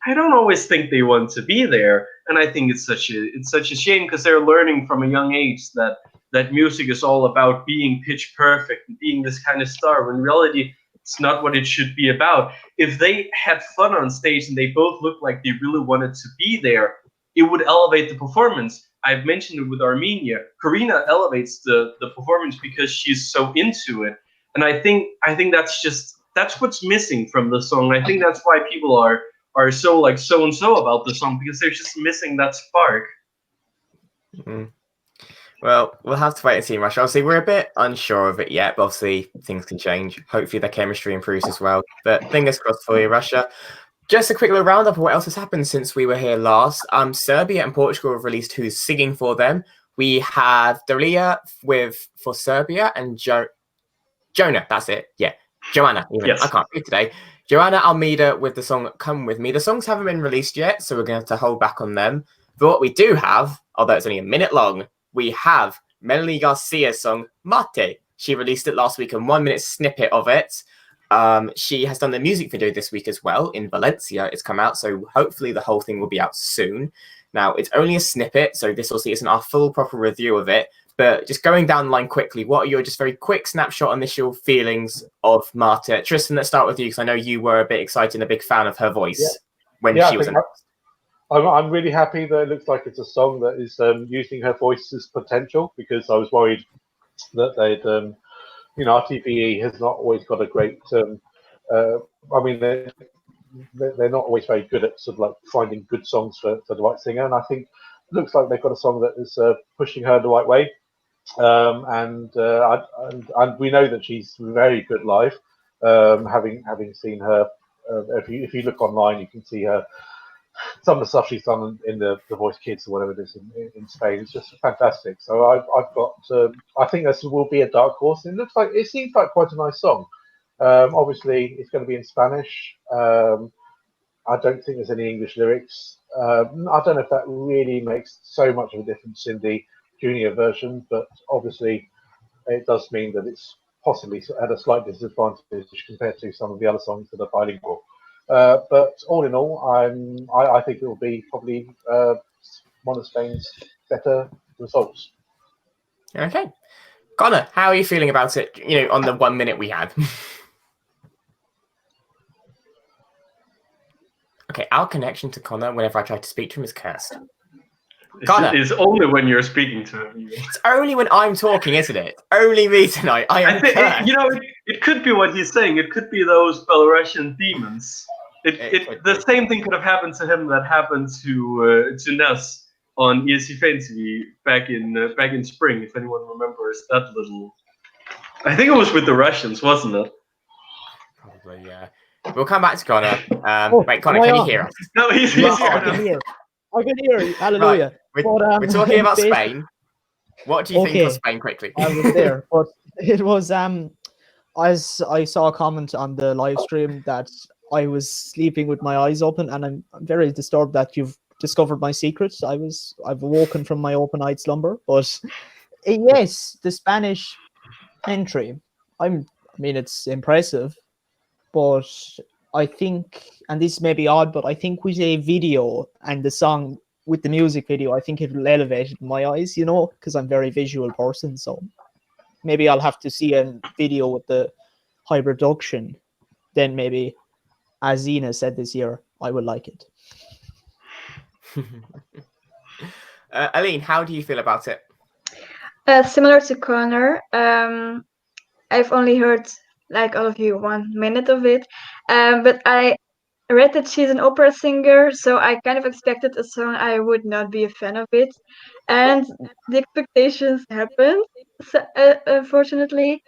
I don't always think they want to be there. And I think it's such a shame, because they're learning from a young age that music is all about being pitch perfect and being this kind of star, when in reality, it's not what it should be about. If they had fun on stage and they both looked like they really wanted to be there, it would elevate the performance. I've mentioned it with Armenia. Karina elevates the performance because she's so into it. And I think that's what's missing from the song. I think that's why people are so like so and so about the song, because they're just missing that spark. Mm. Well, we'll have to wait and see, Russia. Obviously, we're a bit unsure of it yet, but obviously things can change. Hopefully their chemistry improves as well. But fingers crossed for you, Russia. Just a quick little roundup of what else has happened since we were here last. Serbia and Portugal have released who's singing for them. We have Daria for Serbia and Jonah, that's it. Yeah, Joanna. Yes. I can't read today. Joanna Almeida with the song Come With Me. The songs haven't been released yet, so we're going to have to hold back on them. But what we do have, although it's only a minute long, we have Melanie Garcia's song Mate. She released it last week, a 1 minute snippet of it. She has done the music video this week as well in Valencia. It's come out, so hopefully the whole thing will be out soon. Now, it's only a snippet, so this also isn't our full proper review of it. But just going down the line quickly, what are your just very quick snapshot initial feelings of Marta? Tristan, let's start with you, because I know you were a bit excited and a big fan of her voice when she was announced. I'm really happy that it looks like it's a song that is using her voice's potential, because I was worried that they'd, RTVE has not always got a great, they're not always very good at sort of like finding good songs for the right singer. And I think it looks like they've got a song that is pushing her the right way. And we know that she's very good live. Having seen her, if you look online, you can see her. Some of the stuff she's done in the Voice Kids or whatever it is in Spain is just fantastic. So I've got. I think this will be a dark horse. It seems like quite a nice song. Obviously, it's going to be in Spanish. I don't think there's any English lyrics. I don't know if that really makes so much of a difference in the junior version, but obviously, it does mean that it's possibly at a slight disadvantage compared to some of the other songs that are bilingual. But all in all, I think it will be probably one of Spain's better results. Okay. Connor, how are you feeling about it, on the 1 minute we had? Okay, our connection to Connor, whenever I try to speak to him, is cursed. Connor. It's only when you're speaking to him. It's only when I'm talking, isn't it? Only me tonight. I think it could be what he's saying. It could be those Belarusian demons. The same thing could have happened to him that happened to Ness on ESC Fan TV back in spring. If anyone remembers that little, I think it was with the Russians, wasn't it? Probably, yeah. We'll come back to Connor. Wait, Connor, can you hear us? No, he's here. I can hear you. Hallelujah. Right. But, we're talking about Spain. What do you think of Spain, quickly? I was there, but it was as I saw a comment on the live stream that I was sleeping with my eyes open, and I'm very disturbed that you've discovered my secrets. I've awoken from my open-eyed slumber. But yes, the Spanish entry, it's impressive, but I think, and this may be odd, but I think with a video and the song with the music video, I think it will elevate it in my eyes, you know, because I'm a very visual person. So maybe I'll have to see a video with the high production. Then maybe, as Zena said this year, I will like it. Aline, how do you feel about it? Similar to Connor, I've only heard, like all of you, 1 minute of it, but I read that she's an opera singer, so I kind of expected a song I would not be a fan of it, and the expectations happened. So, unfortunately,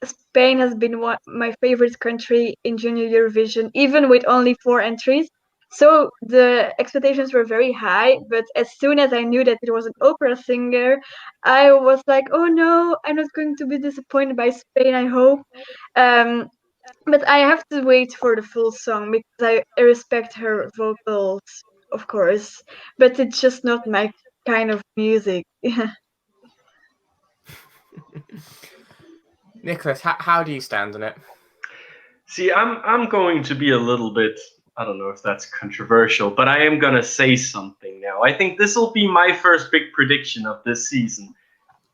Spain has been my favorite country in Junior Eurovision, even with only 4 entries. So the expectations were very high, but as soon as I knew that it was an opera singer, I was like, oh no, I'm not going to be disappointed by Spain, I hope. But I have to wait for the full song because I respect her vocals, of course, but it's just not my kind of music. Nicholas, how do you stand on it? See, I'm going to be a little bit, I don't know if that's controversial, but I am gonna say something now. I think this will be my first big prediction of this season.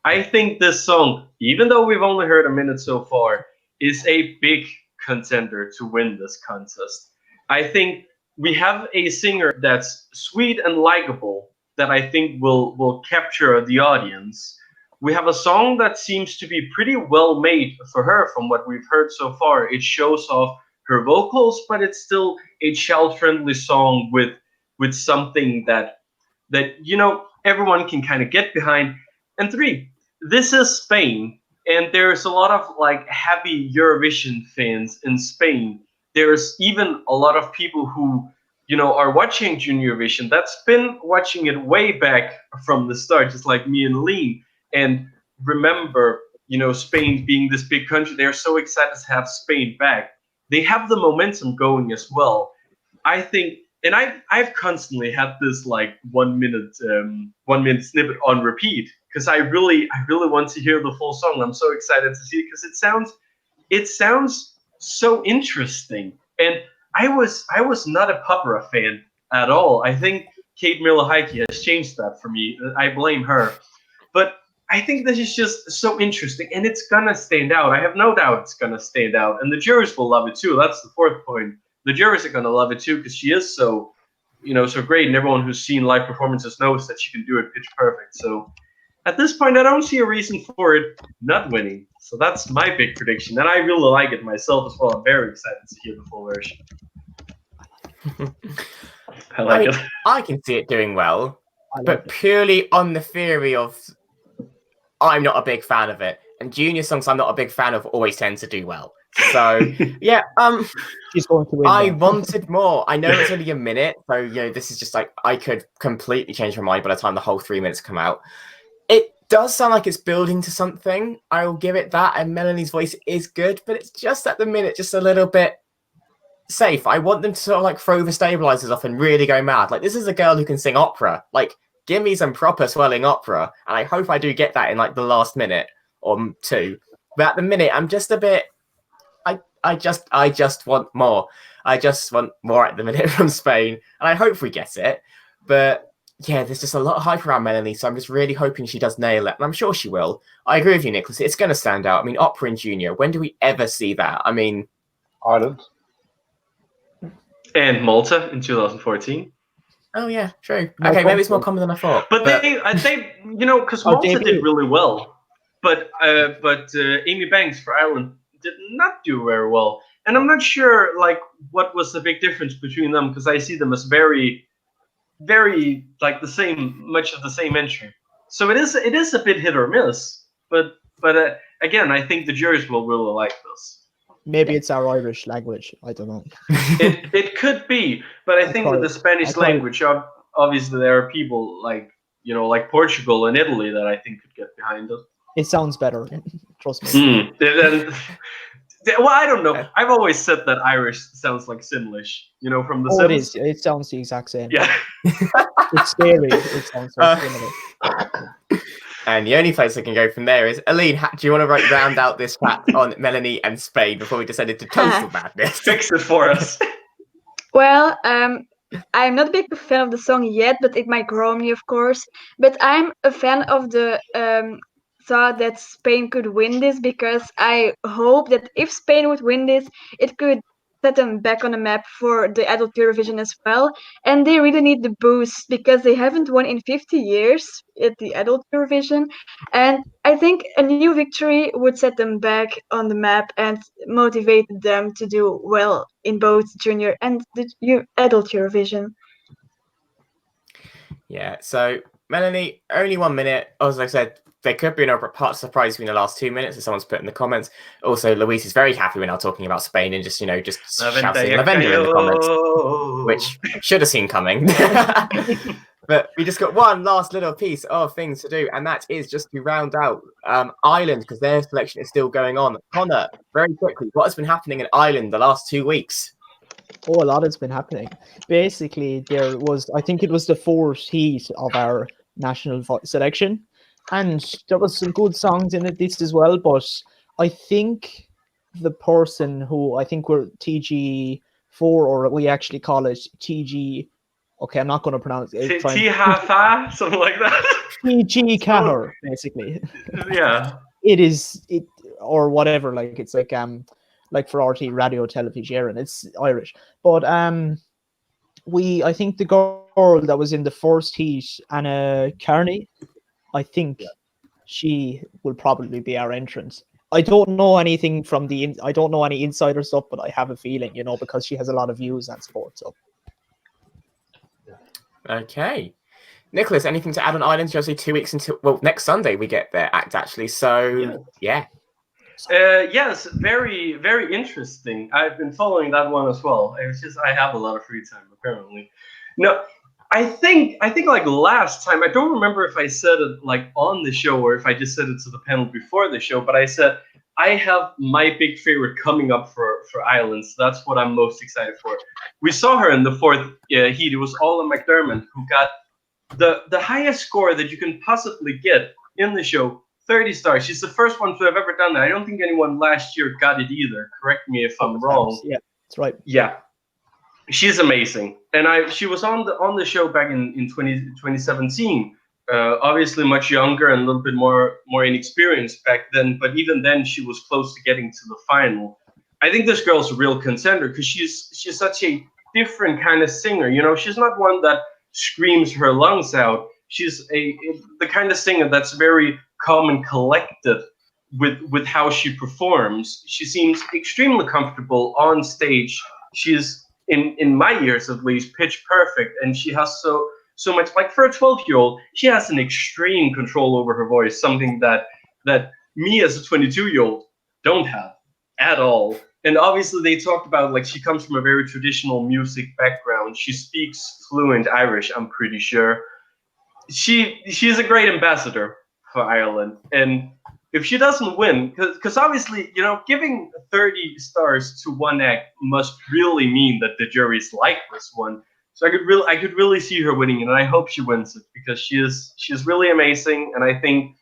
I think this song, even though we've only heard a minute so far, is a big contender to win this contest. I think we have a singer that's sweet and likable that I think will capture the audience. We have a song that seems to be pretty well made for her from what we've heard so far. It shows off her vocals, but it's still a child-friendly song with something that you know everyone can kind of get behind. And 3, this is Spain, and there's a lot of like happy Eurovision fans in Spain. There's even a lot of people who are watching Junior Eurovision that's been watching it way back from the start, just like me and Lean. And remember, Spain being this big country, they're so excited to have Spain back. They have the momentum going as well. I think, and I've constantly had this like 1 minute snippet on repeat because I really want to hear the full song. I'm so excited to see it because it sounds so interesting. And I was not a Popera fan at all. I think Kate Miller-Heidke has changed that for me. I blame her. But I think this is just so interesting, and it's gonna stand out. I have no doubt it's gonna stand out, and the jurors will love it too. That's the 4th point. The jurors are gonna love it too because she is so great, and everyone who's seen live performances knows that she can do it pitch perfect. So at this point, I don't see a reason for it not winning. So that's my big prediction, and I really like it myself as well. I'm very excited to hear the full version. I like it. I can see it doing well, but purely on the theory of I'm not a big fan of it, and junior songs I'm not a big fan of always tend to do well. So yeah, she's going to win. I wanted more. I know it's only a minute, so this is just like I could completely change my mind by the time the whole 3 minutes come out. It does sound like it's building to something. I will give it that, and Melanie's voice is good, but it's just at the minute just a little bit safe. I want them to sort of like throw the stabilizers off and really go mad. Like, this is a girl who can sing opera. Like, give me some proper swelling opera, and I hope I do get that in like the last minute or 2. But at the minute, I'm just a bit. I just want more. I just want more at the minute from Spain, and I hope we get it. But yeah, there's just a lot of hype around Melanie, so I'm just really hoping she does nail it, and I'm sure she will. I agree with you, Nicholas. It's going to stand out. I mean, opera in junior. When do we ever see that? I mean, Ireland. And Malta in 2014. Oh yeah, true. Okay, maybe it's more common than I thought. But they because Malta did really well, but Amy Banks for Ireland did not do very well, and I'm not sure like what was the big difference between them because I see them as very, very like much of the same entry. So it is a bit hit or miss, but again, I think the jurors will really like this. Maybe it's our Irish language. I don't know. It could be, but I think with the Spanish language, obviously there are people like Portugal and Italy that I think could get behind it. It sounds better. Trust me. Well, I don't know. I've always said that Irish sounds like Simlish, from the. It is. It sounds the exact same. Yeah. It's scary. It sounds so similar. And the only place I can go from there is, Aline, do you want to round out this chat on Melanie and Spain before we decided to total madness? Fix it for us. Well, I'm not a big fan of the song yet, but it might grow on me, of course. But I'm a fan of the thought that Spain could win this, because I hope that if Spain would win this, it could set them back on the map for the adult Eurovision as well. And they really need the boost, because they haven't won in 50 years at the adult Eurovision. And I think a new victory would set them back on the map and motivate them to do well in both junior and the adult Eurovision. Yeah, so Melanie, only 1 minute. As I said, there could be an part surprise in the last 2 minutes, as someone's put in the comments. Also, Luis is very happy we're now talking about Spain and just shouting Lavender in the comments, which should have seen coming. But we just got one last little piece of things to do, and that is just to round out Ireland, because their selection is still going on. Connor, very quickly, what has been happening in Ireland the last 2 weeks? Oh, a lot has been happening. Basically, I think it was the fourth heat of our national selection, and there was some good songs in it this as well, but I think the person who, I think we're TG4, or we actually call it TG, okay, I'm not going to pronounce it. Tihafa, something like that. TG Cahir, basically. Yeah. It or whatever, like it's like for RT Radio Television, and it's Irish. But I think the girl that was in the first heat, Anna Carney, I think she will probably be our entrant. I don't know anything I don't know any insider stuff, but I have a feeling, because she has a lot of views on sports. So. Okay. Nicholas, anything to add on Ireland? Usually 2 weeks until, well, next Sunday we get their act, actually. So, yeah. Yes, very, very interesting. I've been following that one as well. It's just I have a lot of free time, apparently. No, I think like last time, I don't remember if I said it like on the show or if I just said it to the panel before the show, but I said I have my big favorite coming up for Ireland. So that's what I'm most excited for. We saw her in the fourth heat. It was Ola McDermott who got the highest score that you can possibly get in the show. 30 stars. She's the first one to have ever done that. I don't think anyone last year got it either. Correct me if I'm wrong. Yeah, that's right. Yeah, she's amazing. And she was on the show back in 2017. Obviously much younger and a little bit more inexperienced back then. But even then, she was close to getting to the final. I think this girl's a real contender because she's such a different kind of singer. She's not one that screams her lungs out. She's the kind of singer that's very calm and collected with how she performs. She seems extremely comfortable on stage. She's in my ears at least pitch perfect, and she has so much, like for a 12-year-old, she has an extreme control over her voice, something that me as a 22-year-old don't have at all. And obviously they talked about like she comes from a very traditional music background. She speaks fluent Irish, I'm pretty sure. She's a great ambassador for Ireland, and if she doesn't win, because obviously giving 30 stars to one act must really mean that the juries like this one. So I could really see her winning, and I hope she wins it because she's really amazing, and I think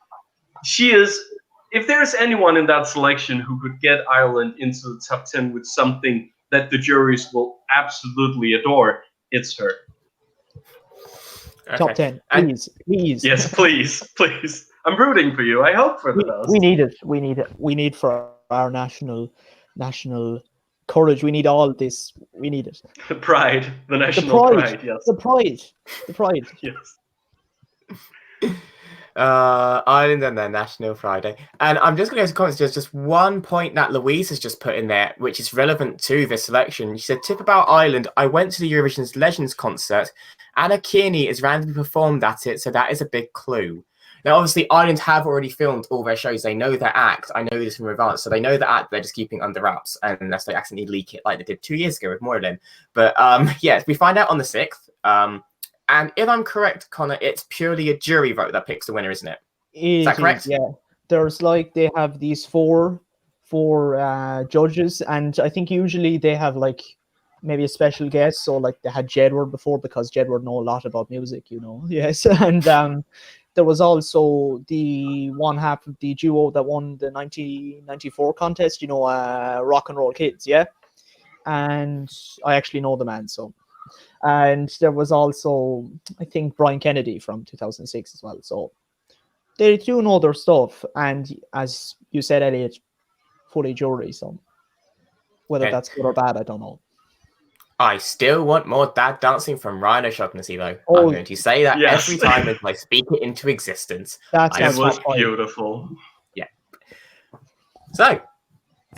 she is. If there's anyone in that selection who could get Ireland into the top 10 with something that the juries will absolutely adore, it's her. Okay. Top 10, please. Yes, please. I'm rooting for you. I hope for the best. We need it. We need for our national courage. We need all this. We need it. The pride, the national pride. Yes. The pride. Yes. Ireland and their National Friday. And I'm just going to go to comments. There's just one point that Louise has just put in there, which is relevant to this selection. She said, tip about Ireland. I went to the Eurovision Legends concert. Anna Kearney is randomly performed at it, so that is a big clue. Now, obviously, Ireland have already filmed all their shows. They know their act. I know this from advance. So they know the act. They're just keeping under wraps unless they accidentally leak it like they did 2 years ago with Moylan. But yes, we find out on the 6th. And if I'm correct, Connor, it's purely a jury vote that picks the winner, isn't it? Is that correct? Yeah. There's they have these four judges, and I think usually they have maybe a special guest. So they had Jedward before because Jedward know a lot about music, Yes, and there was also the one half of the duo that won the 1994 contest, you know, Rock and Roll Kids, yeah? And I actually know the man, so. And there was also, I think, Brian Kennedy from 2006 as well. So they do know their stuff. And as you said, Elliot, fully jury. So whether that's good or bad, I don't know. I still want more dad dancing from Ryan O'Shaughnessy, though. Oh, I'm going to say that yes. every time as I speak it into existence. That's It was fine. beautiful. Yeah. So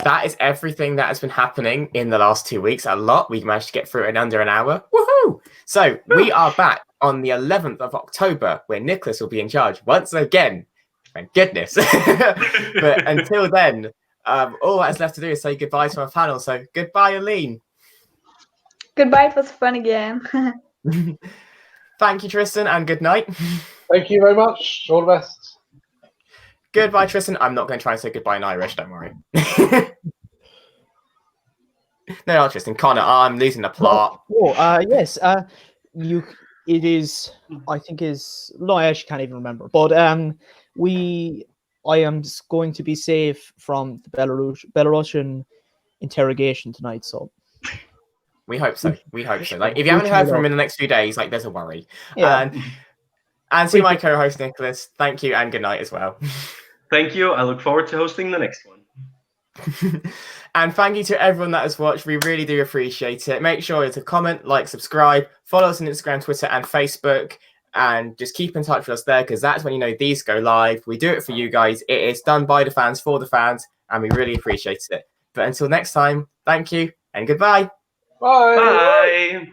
that is everything that has been happening in the last 2 weeks. A lot. We managed to get through it in under an hour. Woohoo! So we are back on the 11th of October, where Nicholas will be in charge once again. Thank goodness. But until then, all that's left to do is say goodbye to our panel. So goodbye, Aline. Goodbye. It was fun again. Thank you, Tristan, and good night. Thank you very much. All the best. Goodbye, Tristan. I'm not going to try and say goodbye in Irish, don't worry. No, Tristan. Connor, I'm losing the plot. Yes. It is, I think no, I actually can't even remember. But I am going to be safe from the Belarusian interrogation tonight, so. We hope so. We hope so. Like, if you haven't heard from him in the next few days, like, there's a worry. Yeah. And to my co-host, Nicholas, thank you and good night as well. Thank you. I look forward to hosting the next one. And thank you to everyone that has watched. We really do appreciate it. Make sure to comment, like, subscribe, follow us on Instagram, Twitter, and Facebook, and just keep in touch with us there, because that's when, you know, these go live. We do it for you guys. It is done by the fans for the fans, and we really appreciate it. But until next time, thank you and goodbye. Bye. Bye.